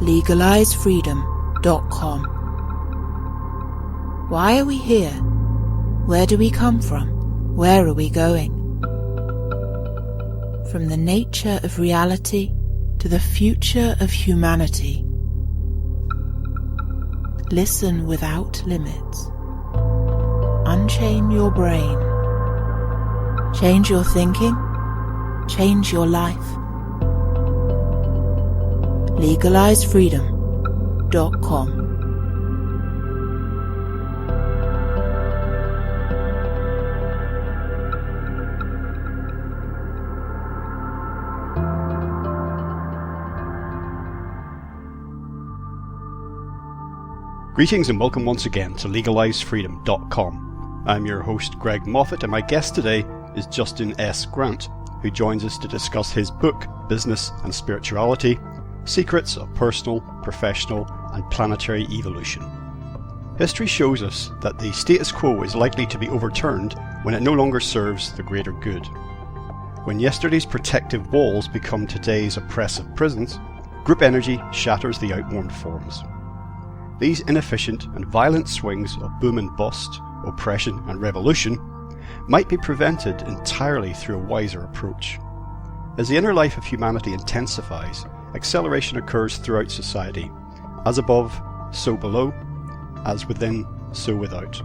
legalizefreedom.com. Why are we here? Where do we come from? Where are we going? From the nature of reality to the future of humanity. Listen without limits. Unchain your brain. Change your thinking. Change your life. legalizefreedom.com. Greetings and welcome once again to legalizefreedom.com. I'm your host Greg Moffat, and my guest today is Justin S. Grant, who joins us to discuss his book, Business and Spirituality, Secrets of Personal, Professional and Planetary Evolution. History shows us that the status quo is likely to be overturned when it no longer serves the greater good. When yesterday's protective walls become today's oppressive prisons, group energy shatters the outworn forms. These inefficient and violent swings of boom and bust, oppression and revolution might be prevented entirely through a wiser approach. As the inner life of humanity intensifies, acceleration occurs throughout society, as above, so below, as within, so without.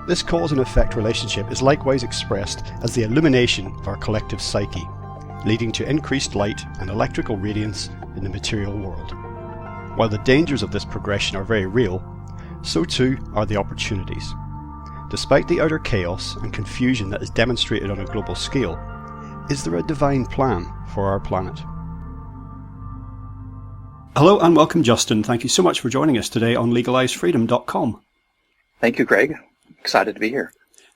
This cause and effect relationship is likewise expressed as the illumination of our collective psyche, leading to increased light and electrical radiance in the material world. While the dangers of this progression are very real, so too are the opportunities. Despite the outer chaos and confusion that is demonstrated on a global scale, is there a divine plan for our planet? Hello and welcome, Justin. Thank you so much for joining us today on legalizefreedom.com. Thank you, Greg. Excited to be here.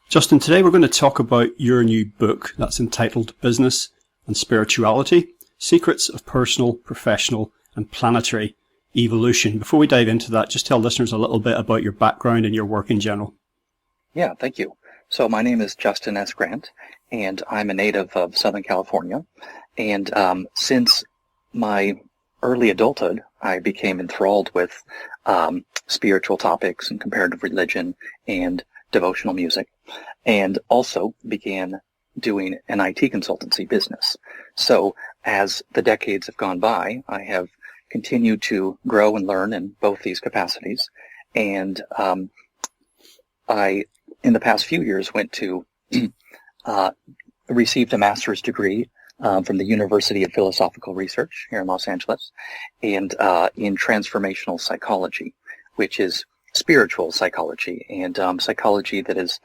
Justin, today we're going to talk about your new book that's entitled Business and Spirituality, Secrets of Personal, Professional and Planetary Evolution. Before we dive into that, just tell listeners a little bit about your background and your work in general. Yeah, thank you. So my name is Justin S. Grant, and I'm a native of Southern California. And since my early adulthood, I became enthralled with spiritual topics and comparative religion and devotional music, and also began doing an IT consultancy business. So as the decades have gone by, I have continued to grow and learn in both these capacities. And I, in the past few years, went to received a master's degree from the University of Philosophical Research here in Los Angeles, and in transformational psychology, which is spiritual psychology and psychology that is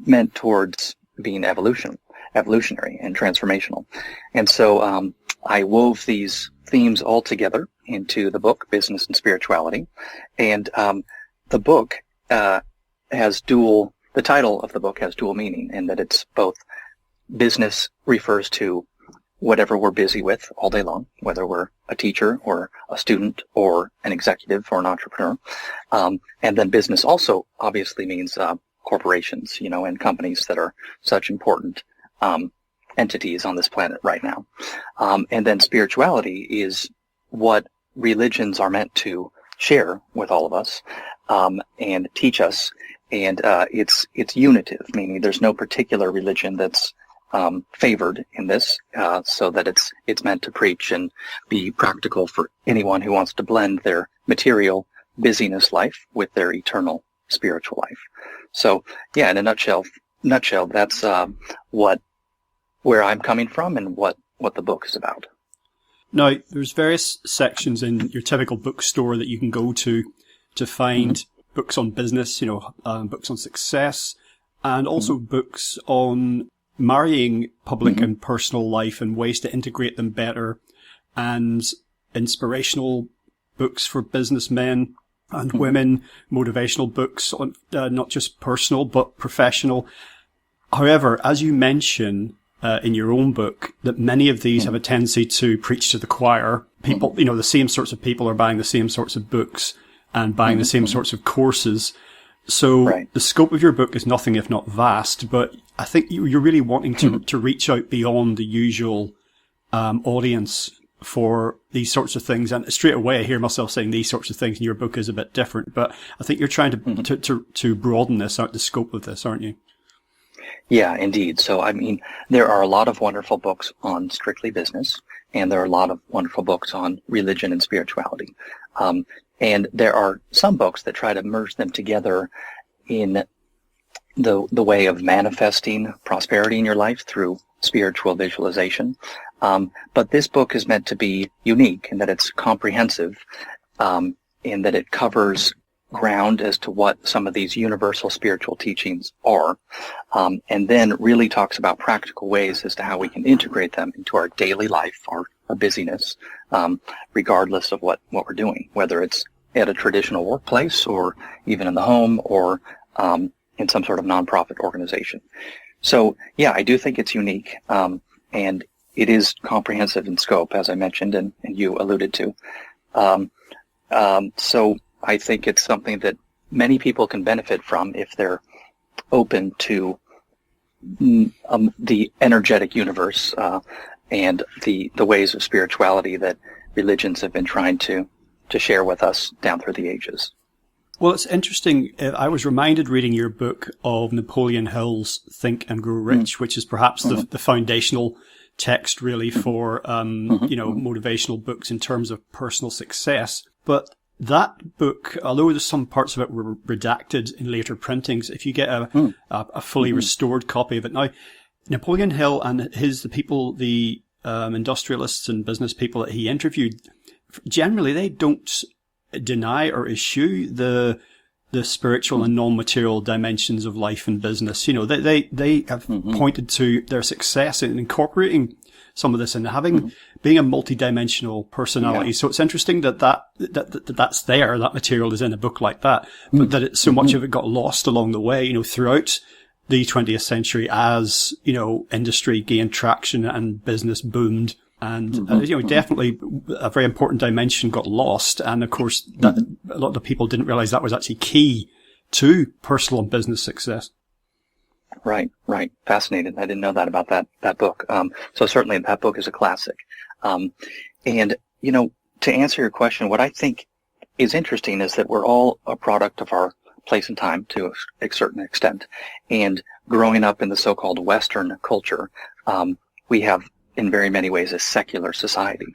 meant towards being evolutionary and transformational. And so I wove these themes all together into the book, Business and Spirituality. And the book the title of the book has dual meaning, in that it's both business refers to whatever we're busy with all day long, whether we're a teacher or a student or an executive or an entrepreneur. And then business also obviously means corporations, and companies that are such important entities on this planet right now. And then spirituality is what religions are meant to share with all of us and teach us. And it's unitive, meaning there's no particular religion that's favored in this, so that it's meant to preach and be practical for anyone who wants to blend their material busyness life with their eternal spiritual life. So, yeah, in a nutshell, that's where I'm coming from and what the book is about. Now, there's various sections in your typical bookstore that you can go to find books on business, books on success, and also books on marrying public and personal life and ways to integrate them better, and inspirational books for businessmen and women, motivational books on not just personal but professional. However, as you mention in your own book, that many of these have a tendency to preach to the choir. People, the same sorts of people are buying the same sorts of books and buying the same sorts of courses. So the scope of your book is nothing if not vast, but I think you're really wanting to reach out beyond the usual audience for these sorts of things. And straight away, I hear myself saying these sorts of things, and your book is a bit different. But I think you're trying to broaden this out, the scope of this, aren't you? Yeah, indeed. So, I mean, there are a lot of wonderful books on strictly business, and there are a lot of wonderful books on religion and spirituality. And there are some books that try to merge them together in the way of manifesting prosperity in your life through spiritual visualization. But this book is meant to be unique in that it's comprehensive, in that it covers ground as to what some of these universal spiritual teachings are, and then really talks about practical ways as to how we can integrate them into our daily life, our busyness, regardless of what we're doing, whether it's at a traditional workplace or even in the home or in some sort of nonprofit organization. So, yeah, I do think it's unique, and it is comprehensive in scope, as I mentioned, and you alluded to. So I think it's something that many people can benefit from if they're open to the energetic universe and the ways of spirituality that religions have been trying to share with us down through the ages. Well, it's interesting. I was reminded reading your book of Napoleon Hill's Think and Grow Rich, which is perhaps the foundational text really for, motivational books in terms of personal success. But that book, although there's some parts of it were redacted in later printings, if you get a fully restored copy of it now, Napoleon Hill and the industrialists and business people that he interviewed, generally they don't deny or eschew the spiritual and non-material dimensions of life and business. You know, they have pointed to their success in incorporating some of this and being a multi-dimensional personality. Yeah. So it's interesting that's there, that material is in a book like that, but that so much of it got lost along the way, throughout the 20th century as, industry gained traction and business boomed. And, definitely a very important dimension got lost. And of course, that a lot of people didn't realize that was actually key to personal and business success. Right. Fascinating. I didn't know that about that book. So certainly that book is a classic. And, to answer your question, what I think is interesting is that we're all a product of our place and time to a certain extent. And growing up in the so-called Western culture, we have in very many ways a secular society.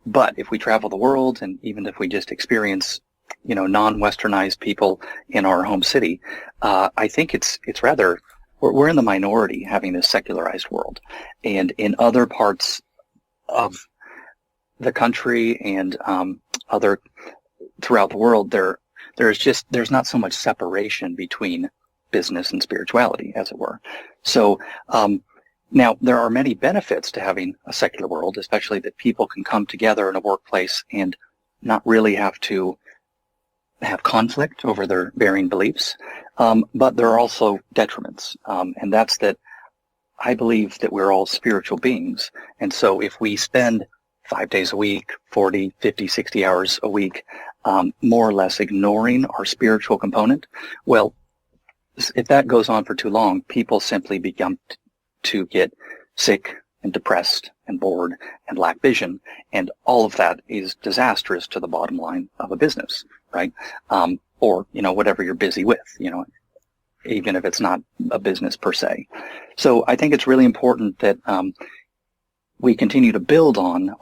But if we travel the world, and even if we just experience, non-Westernized people in our home city, I think it's rather, we're in the minority having this secularized world. And in other parts of the country and other throughout the world, there's not so much separation between business and spirituality, as it were. So, now, there are many benefits to having a secular world, especially that people can come together in a workplace and not really have to have conflict over their varying beliefs. But there are also detriments, and that's that I believe that we're all spiritual beings. And so if we spend 5 days a week, 40, 50, 60 hours a week, more or less ignoring our spiritual component, well, if that goes on for too long, people simply become to get sick and depressed and bored and lack vision. And all of that is disastrous to the bottom line of a business, right? Or, whatever you're busy with, even if it's not a business per se. So I think it's really important that we continue to build on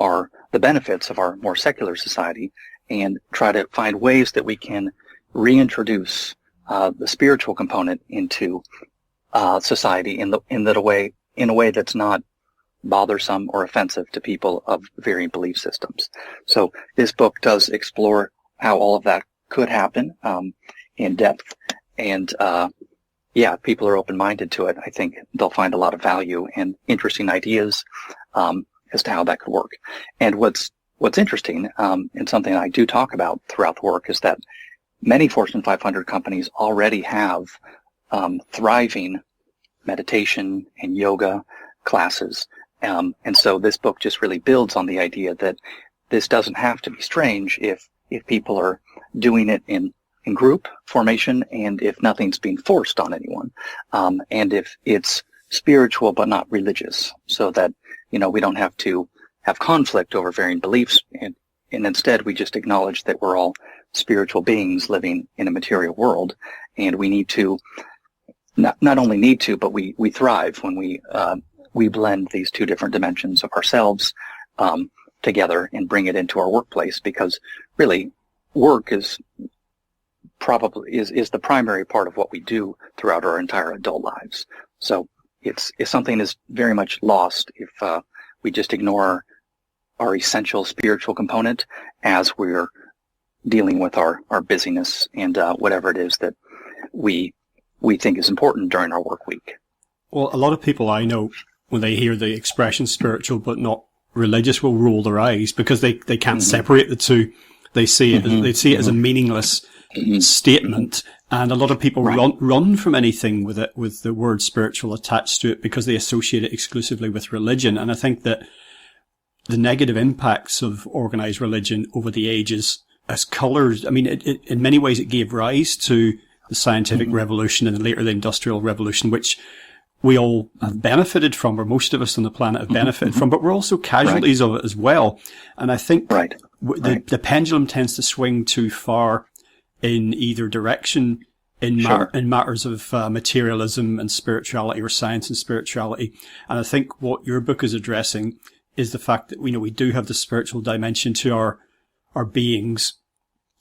the benefits of our more secular society and try to find ways that we can reintroduce the spiritual component into society in a way that's not bothersome or offensive to people of varying belief systems. So this book does explore how all of that could happen in depth, and if people are open-minded to it, I think they'll find a lot of value and interesting ideas as to how that could work. And what's interesting, and something I do talk about throughout the work, is that many Fortune 500 companies already have thriving meditation and yoga classes. And so this book just really builds on the idea that this doesn't have to be strange if people are doing it in group formation and if nothing's being forced on anyone. And if it's spiritual but not religious, so that, we don't have to have conflict over varying beliefs, and instead we just acknowledge that we're all spiritual beings living in a material world, and we need to not only need to, but we thrive when we blend these two different dimensions of ourselves together and bring it into our workplace, because really work is the primary part of what we do throughout our entire adult lives. So it's something is very much lost if we just ignore our essential spiritual component as we're dealing with our busyness and whatever it is that we think is important during our work week. Well, a lot of people I know, when they hear the expression spiritual but not religious, will roll their eyes because they can't separate the two. They see it as a meaningless statement, and a lot of people run from anything with the word spiritual attached to it because they associate it exclusively with religion. And I think that the negative impacts of organized religion over the ages as colours, I mean, it in many ways it gave rise to the scientific revolution and later the industrial revolution, which we all have benefited from, or most of us on the planet have benefited from, but we're also casualties of it as well. And I think the pendulum tends to swing too far in either direction in matters of materialism and spirituality, or science and spirituality. And I think what your book is addressing is the fact that we do have the spiritual dimension to our beings,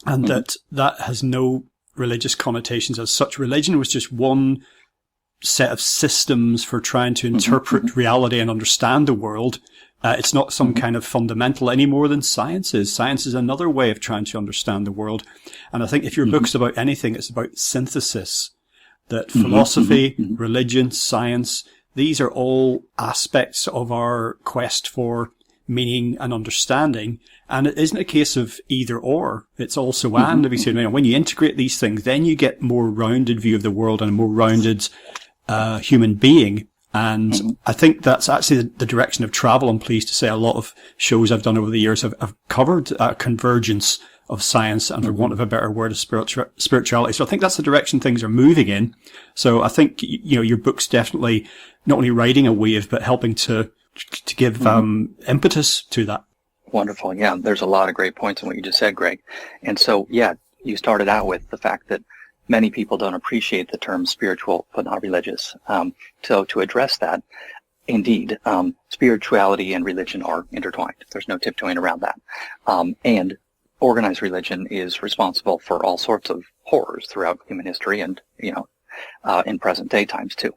and that has no religious connotations as such. Religion was just one set of systems for trying to interpret reality and understand the world. It's not some kind of fundamental any more than science is. Science is another way of trying to understand the world. And I think if your book's about anything, it's about synthesis. That philosophy, religion, science, these are all aspects of our quest for meaning and understanding. And it isn't a case of either or. It's also and. If you say, when you integrate these things, then you get more rounded view of the world and a more rounded human being. And I think that's actually the direction of travel. I'm pleased to say a lot of shows I've done over the years have covered convergence of science and, for want of a better word, of spirituality. So I think that's the direction things are moving in. So I think, your book's definitely not only riding a wave, but helping to give impetus to that. Wonderful. Yeah, there's a lot of great points in what you just said, Greg. And so, you started out with the fact that many people don't appreciate the term spiritual but not religious. So to address that, indeed, spirituality and religion are intertwined. There's no tiptoeing around that. And organized religion is responsible for all sorts of horrors throughout human history and, in present day times too.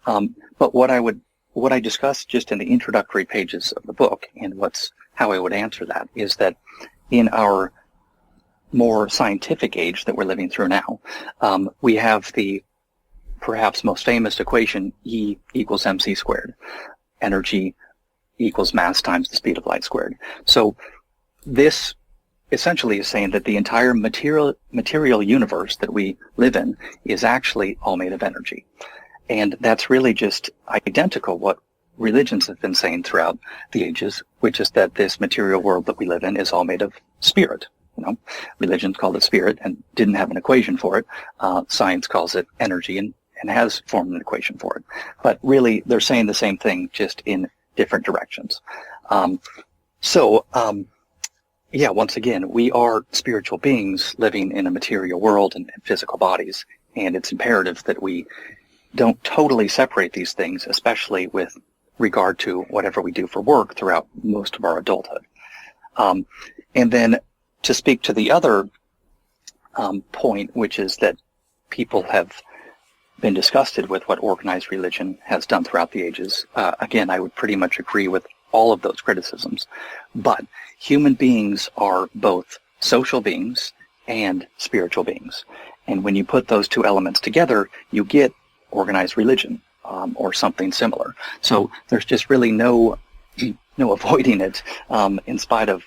But what I discussed just in the introductory pages of the book, and how I would answer that, is that in our more scientific age that we're living through now, we have the perhaps most famous equation, E equals mc squared. Energy equals mass times the speed of light squared. So this essentially is saying that the entire material universe that we live in is actually all made of energy. And that's really just identical what religions have been saying throughout the ages, which is that this material world that we live in is all made of spirit. Religions called it spirit and didn't have an equation for it. Science calls it energy and has formed an equation for it. But really, they're saying the same thing, just in different directions. Once again, we are spiritual beings living in a material world and physical bodies, and it's imperative that we don't totally separate these things, especially with regard to whatever we do for work throughout most of our adulthood. And then to speak to the other point, which is that people have been disgusted with what organized religion has done throughout the ages. Again, I would pretty much agree with all of those criticisms. But human beings are both social beings and spiritual beings. And when you put those two elements together, you get organized religion, or something similar. So there's just really no avoiding it, in spite of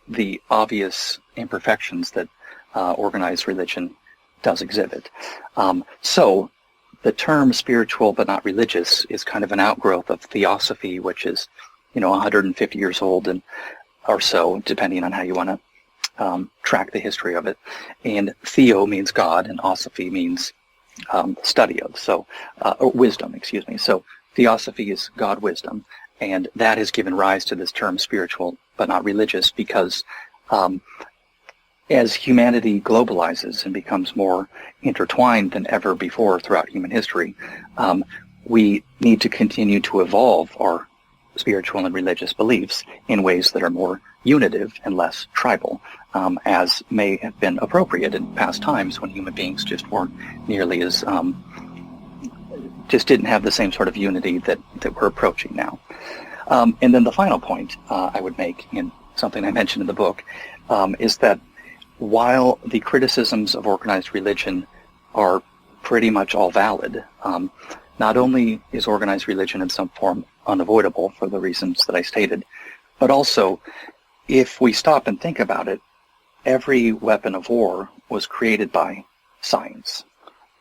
the obvious imperfections that organized religion does exhibit. So the term spiritual but not religious is kind of an outgrowth of theosophy, which is 150 years old and or so, depending on how you want to track the history of it. And theo means God, and osophy means study of, or wisdom, excuse me. So theosophy is God wisdom, And that has given rise to this term spiritual, but not religious, because as humanity globalizes and becomes more intertwined than ever before throughout human history, we need to continue to evolve our spiritual and religious beliefs in ways that are more unitive and less tribal, as may have been appropriate in past times when human beings just weren't nearly as, just didn't have the same sort of unity that we're approaching now. And then the final point I would make, in something I mentioned in the book, is that while the criticisms of organized religion are pretty much all valid, not only is organized religion in some form unavoidable for the reasons that I stated, but also, if we stop and think about it, every weapon of war was created by science,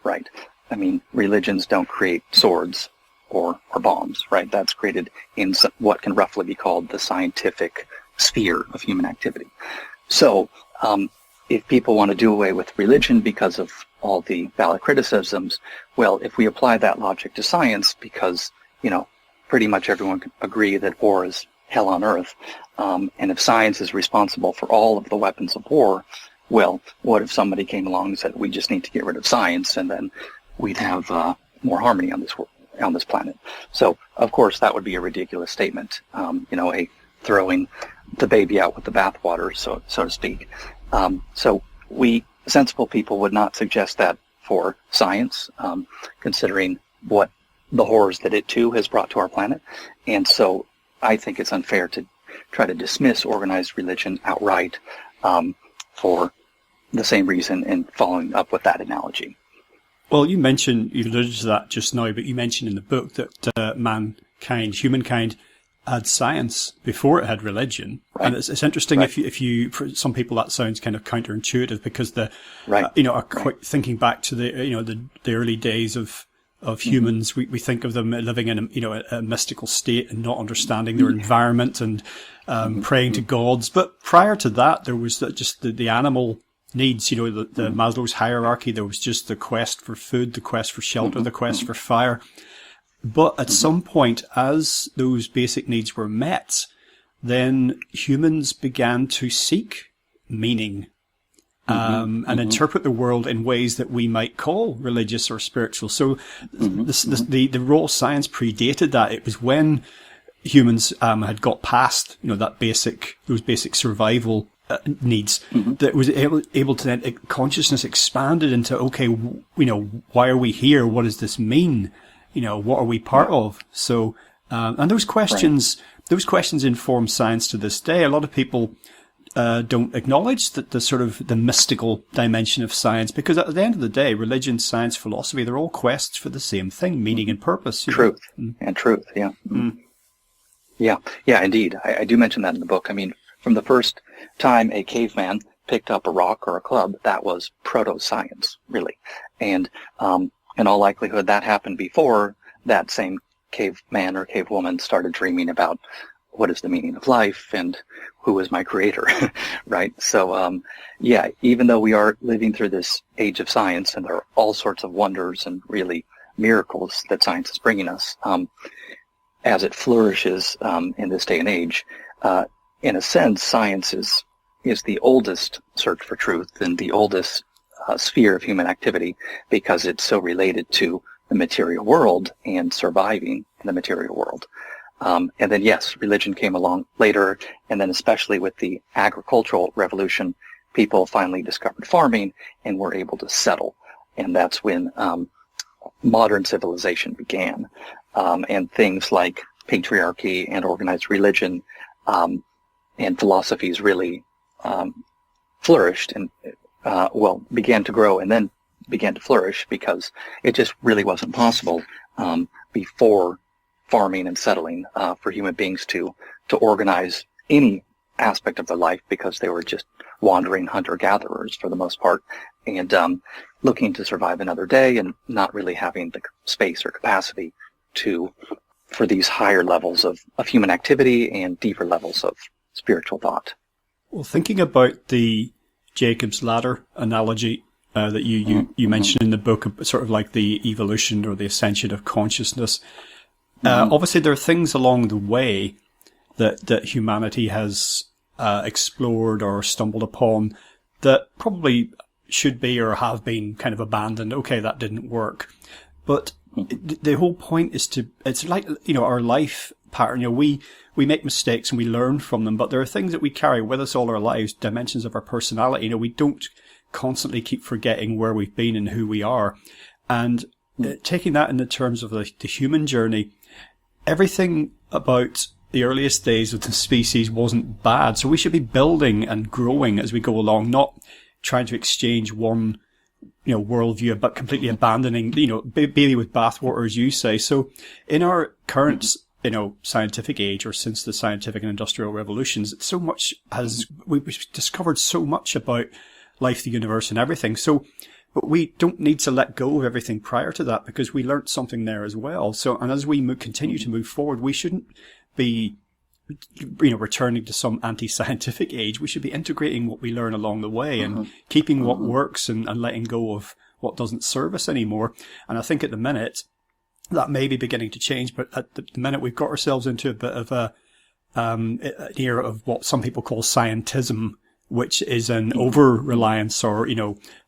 right? I mean, religions don't create swords or bombs, right? That's created in what can roughly be called the scientific sphere of human activity. So, if people want to do away with religion because of all the valid criticisms, well, if we apply that logic to science, because, pretty much everyone can agree that war is hell on earth, and if science is responsible for all of the weapons of war, well, what if somebody came along and said, we just need to get rid of science, and then we'd have more harmony on this planet? So, of course, that would be a ridiculous statement, a throwing the baby out with the bathwater, so to speak. So we sensible people would not suggest that for science, considering what the horrors that it too has brought to our planet. And so I think it's unfair to try to dismiss organized religion outright for the same reason, and following up with that analogy. Well, you alluded to that just now, but you mentioned in the book that humankind, had science before it had religion, right. And it's interesting. Right. If you, for some people, that sounds kind of counterintuitive, because thinking back to the early days of humans, we think of them living in a mystical state and not understanding their environment and praying to gods. But prior to that, there was just the animal needs. The Maslow's hierarchy. There was just the quest for food, the quest for shelter, the quest for fire. But at some point, as those basic needs were met, then humans began to seek meaning and interpret the world in ways that we might call religious or spiritual. So the raw science predated that. It was when humans had got past those basic survival needs that was able to then, consciousness expanded into, okay, why are we here? What does this mean? What are we part of? So, and those questions inform science to this day. A lot of people don't acknowledge that the sort of the mystical dimension of science, because at the end of the day, religion, science, philosophy, they're all quests for the same thing, meaning and purpose. Truth and truth, yeah. Yeah, indeed. I do mention that in the book. I mean, from the first time a caveman picked up a rock or a club, that was proto-science, really. And in all likelihood, that happened before that same caveman or cavewoman started dreaming about what is the meaning of life and who is my creator, right? So, even though we are living through this age of science, and there are all sorts of wonders and really miracles that science is bringing us, as it flourishes in this day and age, in a sense, science is the oldest search for truth and the oldest sphere of human activity, because it's so related to the material world and surviving in the material world. And then, yes, religion came along later, and then especially with the agricultural revolution, people finally discovered farming and were able to settle. And that's when modern civilization began. And things like patriarchy and organized religion and philosophies really flourished and began to grow and then began to flourish, because it just really wasn't possible before farming and settling for human beings to organize any aspect of their life, because they were just wandering hunter-gatherers for the most part, and looking to survive another day and not really having the space or capacity for these higher levels of human activity and deeper levels of spiritual thought. Well, thinking about the Jacob's ladder analogy that you mentioned in the book, sort of like the evolution or the ascension of consciousness, Obviously, there are things along the way that humanity has explored or stumbled upon that probably should be or have been kind of abandoned. Okay, that didn't work. But the whole point is it's like, our life pattern. We make mistakes and we learn from them, but there are things that we carry with us all our lives, dimensions of our personality. We don't constantly keep forgetting where we've been and who we are. And taking that in the terms of the human journey, everything about the earliest days of the species wasn't bad. So we should be building and growing as we go along, not trying to exchange one, worldview, but completely abandoning, baby with bathwater, as you say. So in our current, scientific age, or since the scientific and industrial revolutions, we've discovered so much about life, the universe, and everything. So, but we don't need to let go of everything prior to that, because we learnt something there as well. So, and as we continue to move forward, we shouldn't be, returning to some anti-scientific age. We should be integrating what we learn along the way and keeping what works and letting go of what doesn't serve us anymore. And I think at the minute that may be beginning to change, but at the minute we've got ourselves into a bit of an era of what some people call scientism, which is an over-reliance or,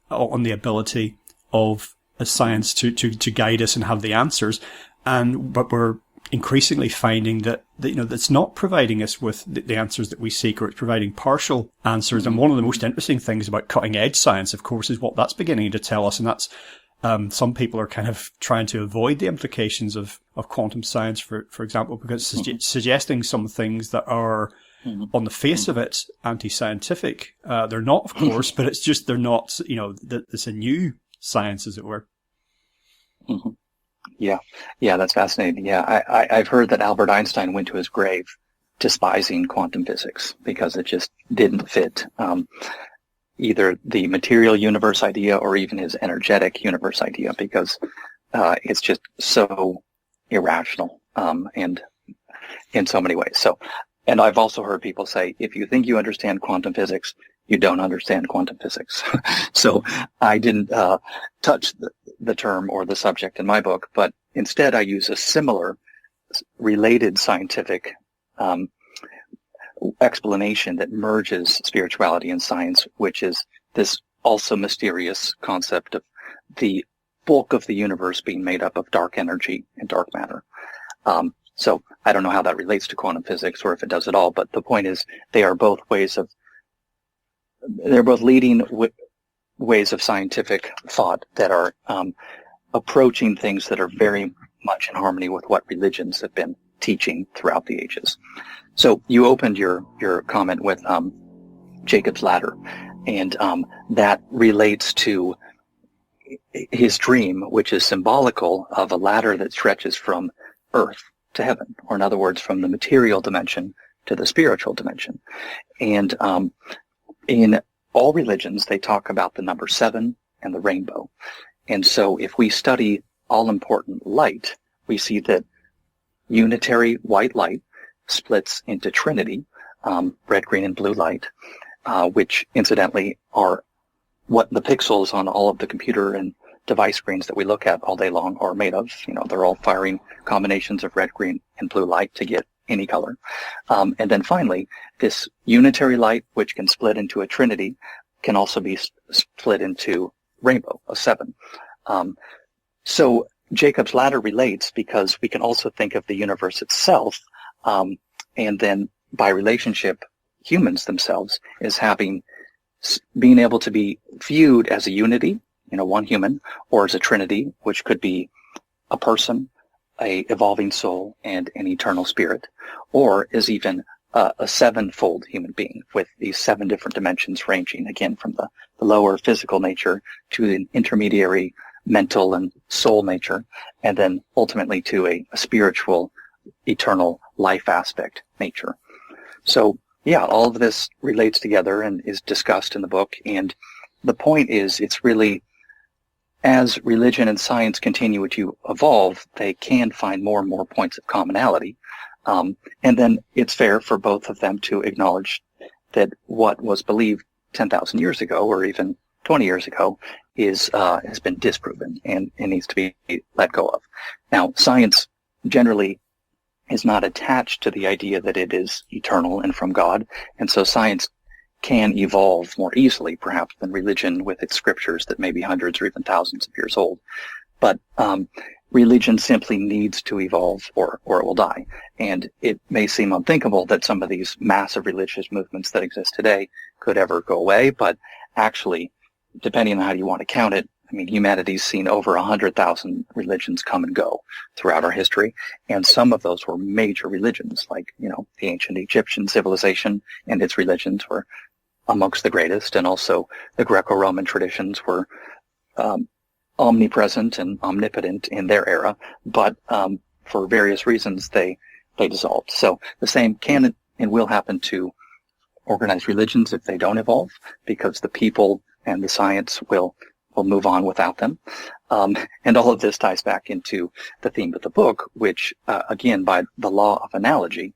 on the ability of a science to guide us and have the answers. But we're increasingly finding that that's not providing us with the answers that we seek, or it's providing partial answers. And one of the most interesting things about cutting edge science, of course, is what that's beginning to tell us. And that's, some people are kind of trying to avoid the implications of quantum science, for example, because it's suggesting some things that are, on the face of it, anti-scientific. They're not, of course, but it's just, they're not, it's a new science, as it were. Mm-hmm. Yeah, that's fascinating. Yeah, I've heard that Albert Einstein went to his grave despising quantum physics because it just didn't fit either the material universe idea or even his energetic universe idea, because it's just so irrational and in so many ways. So, and I've also heard people say, if you think you understand quantum physics, you don't understand quantum physics. So I didn't touch the term or the subject in my book, but instead I use a similar related scientific explanation that merges spirituality and science, which is this also mysterious concept of the bulk of the universe being made up of dark energy and dark matter. So I don't know how that relates to quantum physics or if it does at all, but the point is they're both leading ways of scientific thought that are approaching things that are very much in harmony with what religions have been teaching throughout the ages. So you opened your comment with Jacob's ladder, and that relates to his dream, which is symbolical of a ladder that stretches from earth to heaven, or in other words, from the material dimension to the spiritual dimension. And in all religions, they talk about the number 7 and the rainbow. And so if we study all-important light, we see that unitary white light splits into trinity, red, green, and blue light, which incidentally are what the pixels on all of the computer and device screens that we look at all day long are made of. They're all firing combinations of red, green, and blue light to get any color. And then finally, this unitary light, which can split into a trinity, can also be split into rainbow, a 7. So Jacob's ladder relates because we can also think of the universe itself, and then by relationship, humans themselves as being able to be viewed as a unity, one human, or as a trinity, which could be a person, a evolving soul, and an eternal spirit, or is even a 7-fold human being with these 7 different dimensions ranging, again, from the lower physical nature to the intermediary mental and soul nature, and then ultimately to a spiritual, eternal life aspect nature. So, yeah, all of this relates together and is discussed in the book, and the point is it's really, as religion and science continue to evolve, they can find more and more points of commonality. And then it's fair for both of them to acknowledge that what was believed 10,000 years ago or even 20 years ago has been disproven and needs to be let go of. Now, science generally is not attached to the idea that it is eternal and from God. And so science can evolve more easily, perhaps, than religion with its scriptures that may be hundreds or even thousands of years old. But religion simply needs to evolve or it will die. And it may seem unthinkable that some of these massive religious movements that exist today could ever go away, but actually, depending on how you want to count it, I mean, humanity's seen over 100,000 religions come and go throughout our history, and some of those were major religions, like, the ancient Egyptian civilization and its religions were amongst the greatest, and also the Greco-Roman traditions were omnipresent and omnipotent in their era, but for various reasons they dissolved. So the same can and will happen to organized religions if they don't evolve, because the people and the science will move on without them. And all of this ties back into the theme of the book, which, again, by the law of analogy,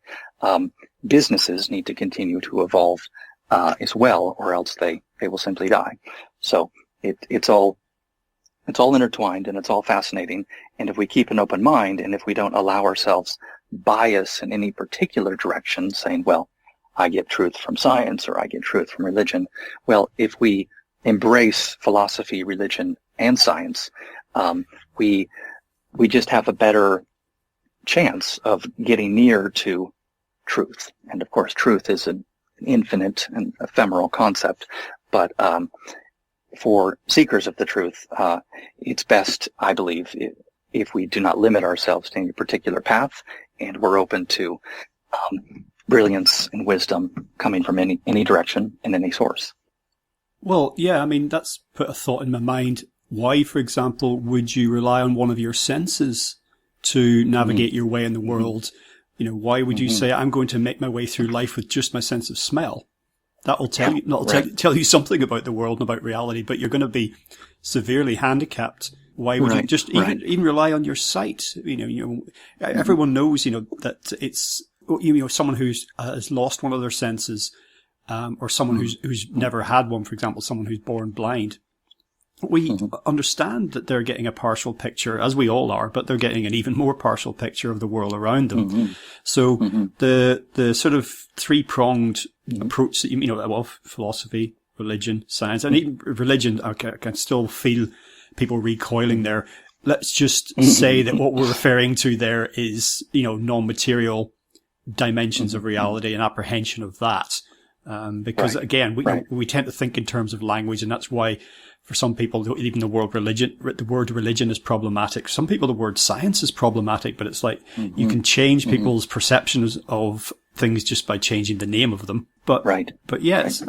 businesses need to continue to evolve as well, or else they will simply die. So it's all intertwined, and it's all fascinating. And if we keep an open mind, and if we don't allow ourselves bias in any particular direction, saying, well, I get truth from science or I get truth from religion. Well, if we embrace philosophy, religion, and science, we just have a better chance of getting near to truth. And of course, truth is an infinite and ephemeral concept, but for seekers of the truth, it's best, I believe, if we do not limit ourselves to any particular path, and we're open to brilliance and wisdom coming from any direction and any source. Well, yeah, I mean, that's put a thought in my mind. Why, for example, would you rely on one of your senses to navigate your way in the world? Why would you say, I'm going to make my way through life with just my sense of smell? That'll tell you something about the world and about reality, but you're going to be severely handicapped. Why would you just even rely on your sight? Everyone knows, that it's, someone who's has lost one of their senses, or someone who's never had one, for example, someone who's born blind. We understand that they're getting a partial picture, as we all are, but they're getting an even more partial picture of the world around them. So the sort of three-pronged approach that philosophy, religion, science, and even religion, I can still feel people recoiling there. Let's just say that what we're referring to there is, non-material dimensions of reality and apprehension of that. Because again, we tend to think in terms of language, and that's why for some people, even the word religion is problematic. Some people, the word science is problematic, but it's like you can change people's perceptions of things just by changing the name of them. But yes,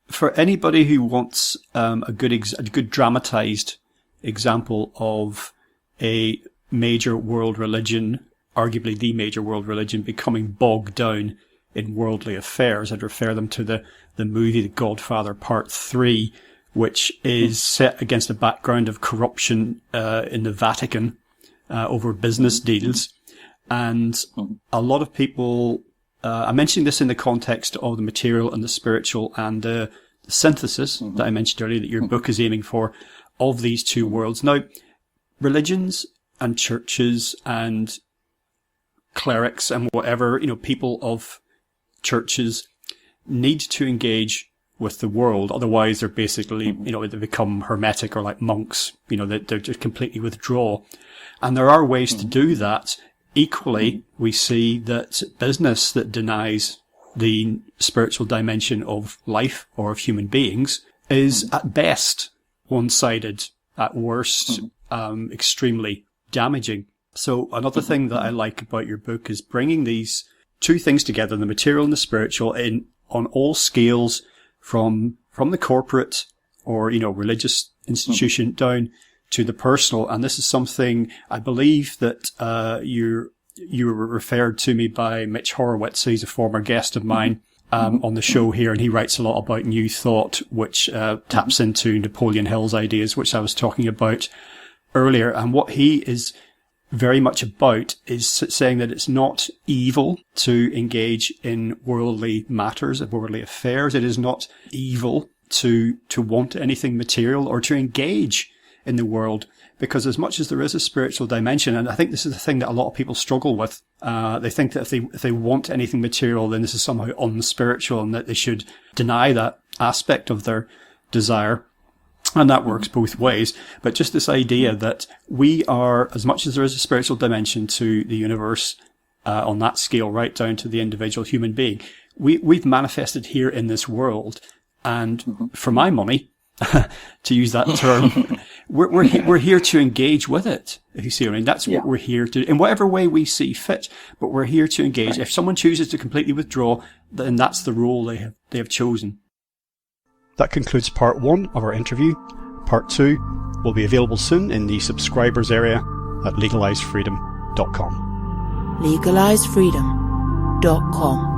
for anybody who wants a good dramatized example of a major world religion, arguably the major world religion, becoming bogged down in worldly affairs, I'd refer them to the movie The Godfather Part 3, which is set against a background of corruption in the Vatican over business deals. And a lot of people, I mentioned this in the context of the material and the spiritual and the synthesis that I mentioned earlier that your book is aiming for of these two worlds. Now, religions and churches and clerics and whatever, people of churches need to engage with the world. Otherwise, they're basically, they become hermetic or like monks, they're just completely withdraw. And there are ways to do that. Equally, we see that business that denies the spiritual dimension of life or of human beings is at best one-sided, at worst, extremely damaging. So another thing that I like about your book is bringing these two things together, the material and the spiritual, on all scales, from the corporate or, religious institution down to the personal. And this is something I believe that, you were referred to me by Mitch Horowitz. He's a former guest of mine, on the show here, and he writes a lot about New Thought, which, taps into Napoleon Hill's ideas, which I was talking about earlier. And what he is very much about is saying that it's not evil to engage in worldly matters, of worldly affairs. It is not evil to want anything material or to engage in the world, because as much as there is a spiritual dimension, and I think this is the thing that a lot of people struggle with, they think that if they want anything material, then this is somehow unspiritual and that they should deny that aspect of their desire. And that works both ways. But just this idea that we are, as much as there is a spiritual dimension to the universe, on that scale, right down to the individual human being, we've manifested here in this world. And for my money, to use that term, we're here to engage with it. If you see what I mean, that's what we're here to, in whatever way we see fit. But we're here to engage. If someone chooses to completely withdraw, then that's the role they have chosen. That concludes part 1 of our interview. Part 2 will be available soon in the subscribers area at legalizefreedom.com. legalizefreedom.com